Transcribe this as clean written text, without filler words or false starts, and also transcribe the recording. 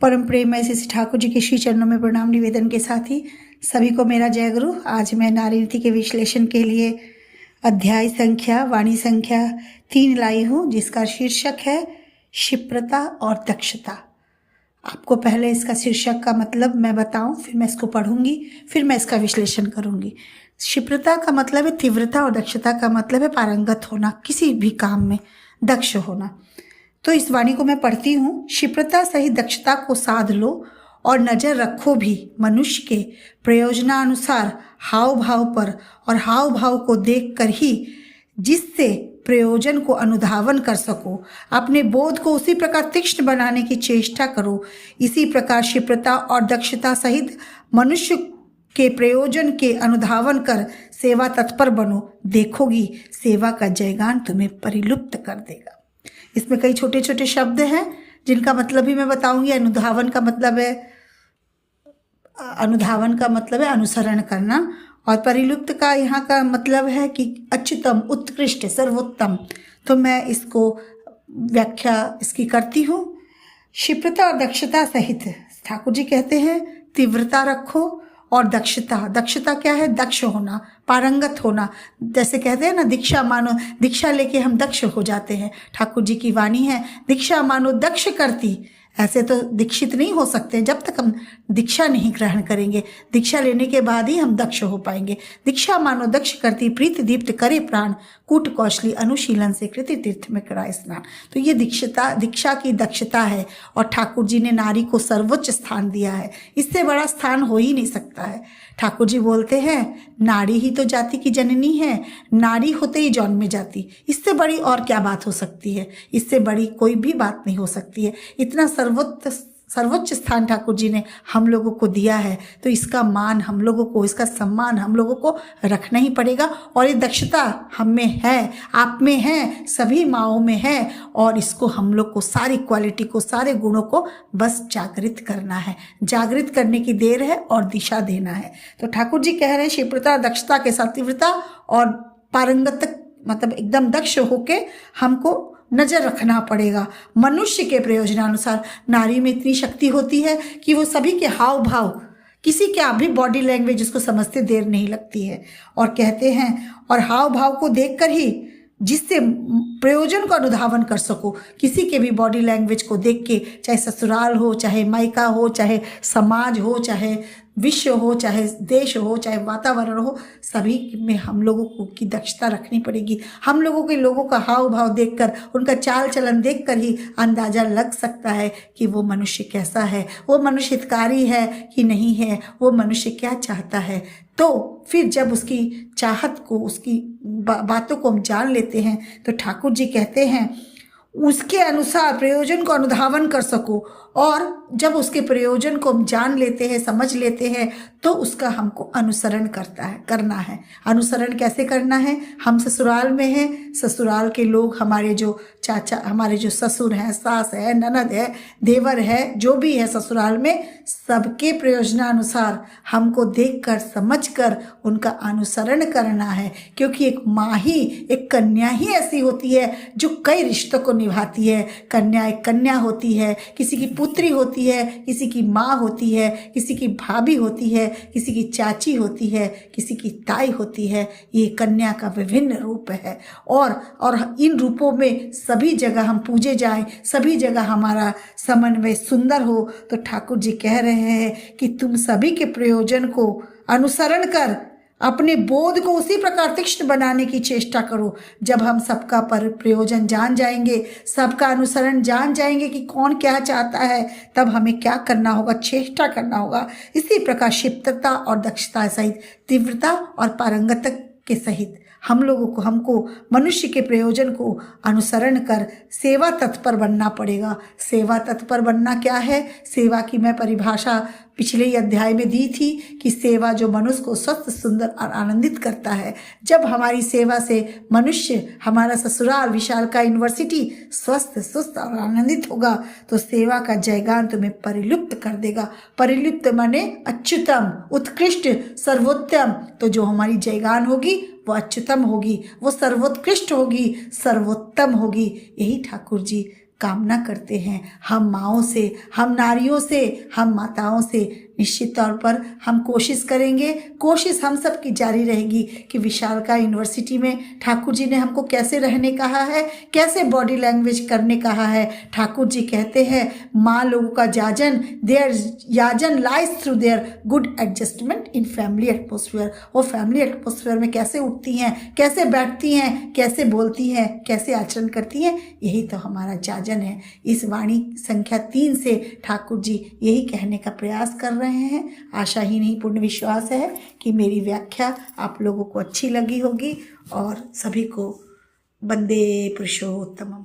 परम प्रेम श्री ठाकुर जी के श्री चरणों में प्रणाम निवेदन के साथ ही सभी को मेरा जय गुरु। आज मैं नारी नीति के विश्लेषण के लिए अध्याय संख्या वाणी संख्या 3 लाई हूँ, जिसका शीर्षक है क्षिप्रता और दक्षता। आपको पहले इसका शीर्षक का मतलब मैं बताऊं, फिर मैं इसको पढ़ूंगी, फिर मैं इसका विश्लेषण करूंगी। क्षिप्रता का मतलब है तीव्रता और दक्षता का मतलब है पारंगत होना, किसी भी काम में दक्ष होना। तो इस वाणी को मैं पढ़ती हूँ। क्षिप्रता सहित दक्षता को साध लो और नजर रखो भी मनुष्य के प्रयोजनानुसार हाव भाव पर, और हाव भाव को देखकर ही जिससे प्रयोजन को अनुधावन कर सको, अपने बोध को उसी प्रकार तीक्ष्ण बनाने की चेष्टा करो। इसी प्रकार क्षिप्रता और दक्षता सहित मनुष्य के प्रयोजन के अनुधावन कर सेवा तत्पर बनो। देखोगी सेवा का जयगान तुम्हें परिलुप्त कर देगा। इसमें कई छोटे छोटे शब्द हैं जिनका मतलब भी मैं बताऊंगी। अनुधावन का मतलब है अनुसरण करना, और परिलुप्त का यहाँ का मतलब है कि अच्युतम, उत्कृष्ट, सर्वोत्तम। तो मैं इसको व्याख्या इसकी करती हूँ। क्षिप्रता और दक्षता सहित ठाकुर जी कहते हैं तीव्रता रखो और दक्षता क्या है? दक्ष होना, पारंगत होना। जैसे कहते हैं ना, दीक्षा मानो, दीक्षा लेके हम दक्ष हो जाते हैं। ठाकुर जी की वाणी है, दीक्षा मानो दक्ष करती। ऐसे तो दीक्षित नहीं हो सकते जब तक हम दीक्षा नहीं ग्रहण करेंगे। दीक्षा लेने के बाद ही हम दक्ष हो पाएंगे। दीक्षा मानो दक्ष करती, प्रीति दीप्त करे प्राण, कूट कौशली अनुशीलन से कृति तीर्थ में कराए स्नान। तो ये दीक्षा की दक्षता है, और ठाकुर जी ने नारी को सर्वोच्च स्थान दिया है। इससे बड़ा स्थान हो ही नहीं सकता है। ठाकुर जी बोलते हैं नारी ही तो जाति की जननी है, नारी होते ही जन्म जाति। इससे बड़ी और क्या बात हो सकती है? इससे बड़ी कोई भी बात नहीं हो सकती है। इतना सर्वोच्च स्थान ठाकुर जी ने हम लोगों को दिया है, तो इसका मान हम लोगों को, इसका सम्मान हम लोगों को रखना ही पड़ेगा। और ये दक्षता हम में है, आप में है, सभी माओं में है, और इसको हम लोग को, सारी क्वालिटी को, सारे गुणों को बस जागृत करना है। जागृत करने की देर है और दिशा देना है। तो ठाकुर जी कह रहे हैं क्षिप्रता दक्षता के साथ तीव्रता और पारंगत, मतलब एकदम दक्ष होके हमको नजर रखना पड़ेगा मनुष्य के प्रयोजनानुसार। नारी में इतनी शक्ति होती है कि वो सभी के हाव भाव, किसी के भी बॉडी लैंग्वेज उसको समझते देर नहीं लगती है। और कहते हैं और हाव भाव को देखकर ही जिससे प्रयोजन को अनुधावन कर सको। किसी के भी बॉडी लैंग्वेज को देख के, चाहे ससुराल हो, चाहे मायका हो, चाहे समाज हो, चाहे विश्व हो, चाहे देश हो, चाहे वातावरण हो, सभी में हम लोगों को की दक्षता रखनी पड़ेगी। हम लोगों का हाव भाव देखकर, उनका चाल चलन देखकर ही अंदाजा लग सकता है कि वो मनुष्य कैसा है, वो मनुष्य हितकारी है कि नहीं है, वो मनुष्य क्या चाहता है। तो फिर जब उसकी चाहत को, उसकी बातों को हम जान लेते हैं, तो ठाकुर जी कहते हैं उसके अनुसार प्रयोजन को अनुधावन कर सको। और जब उसके प्रयोजन को हम जान लेते हैं, समझ लेते हैं, तो उसका हमको अनुसरण करना है। अनुसरण कैसे करना है? हम ससुराल में हैं, ससुराल के लोग, हमारे जो चाचा, हमारे जो ससुर हैं, सास है, ननद है, देवर है, जो भी है ससुराल में, सबके प्रयोजनानुसार हमको देखकर, समझकर उनका अनुसरण करना है। क्योंकि एक माँ ही, एक कन्या ही ऐसी होती है जो कई रिश्तों को निभाती है। कन्या एक कन्या होती है, किसी की पुत्री होती है, किसी की माँ होती है, किसी की भाभी होती है, किसी की चाची होती है, किसी की ताई होती है। ये कन्या का विभिन्न रूप है, और इन रूपों में सभी जगह हम पूजे जाएं, सभी जगह हमारा समन्वय सुंदर हो। तो ठाकुर जी कह रहे हैं कि तुम सभी के प्रयोजन को अनुसरण कर अपने बोध को उसी प्रकार तीक्ष्ण बनाने की चेष्टा करो। जब हम सबका प्रयोजन जान जाएंगे, सबका अनुसरण जान जाएंगे कि कौन क्या चाहता है, तब हमें क्या करना होगा, चेष्टा करना होगा। इसी प्रकार क्षिप्रता और दक्षता सहित तीव्रता और पारंगत के सहित हमको मनुष्य के प्रयोजन को अनुसरण कर सेवा तत्पर बनना पड़ेगा। सेवा तत्पर बनना क्या है? सेवा की मैं परिभाषा पिछले ही अध्याय में दी थी कि सेवा जो मनुष्य को स्वस्थ, सुंदर और आनंदित करता है। जब हमारी सेवा से मनुष्य, हमारा ससुराल, विशालका यूनिवर्सिटी स्वस्थ, सुस्त और आनंदित होगा, तो सेवा का जयगान तुम्हें परिलुप्त कर देगा। परिलुप्त माने अच्युतम, उत्कृष्ट, सर्वोत्तम। तो जो हमारी जयगान होगी वो अच्युतम होगी, वो सर्वोत्कृष्ट होगी, सर्वोत्तम होगी। यही ठाकुर जी कामना करते हैं हम माँओं से, हम नारियों से, हम माताओं से। निश्चित तौर पर हम कोशिश करेंगे, कोशिश हम सब की जारी रहेगी कि विशालका यूनिवर्सिटी में ठाकुर जी ने हमको कैसे रहने कहा है, कैसे बॉडी लैंग्वेज करने कहा है। ठाकुर जी कहते हैं माँ लोगों का जाजन, देयर याजन lies through their good adjustment in family atmosphere. वो फैमिली एटमोसफियर में कैसे उठती हैं, कैसे बैठती हैं, कैसे बोलती हैं, कैसे आचरण करती हैं, यही तो हमारा जाजन है। इस वाणी संख्या 3 से ठाकुर जी यही कहने का प्रयास कर रहे हैं। आशा ही नहीं पूर्ण विश्वास है कि मेरी व्याख्या आप लोगों को अच्छी लगी होगी और सभी को वंदे पुरुषोत्तमम।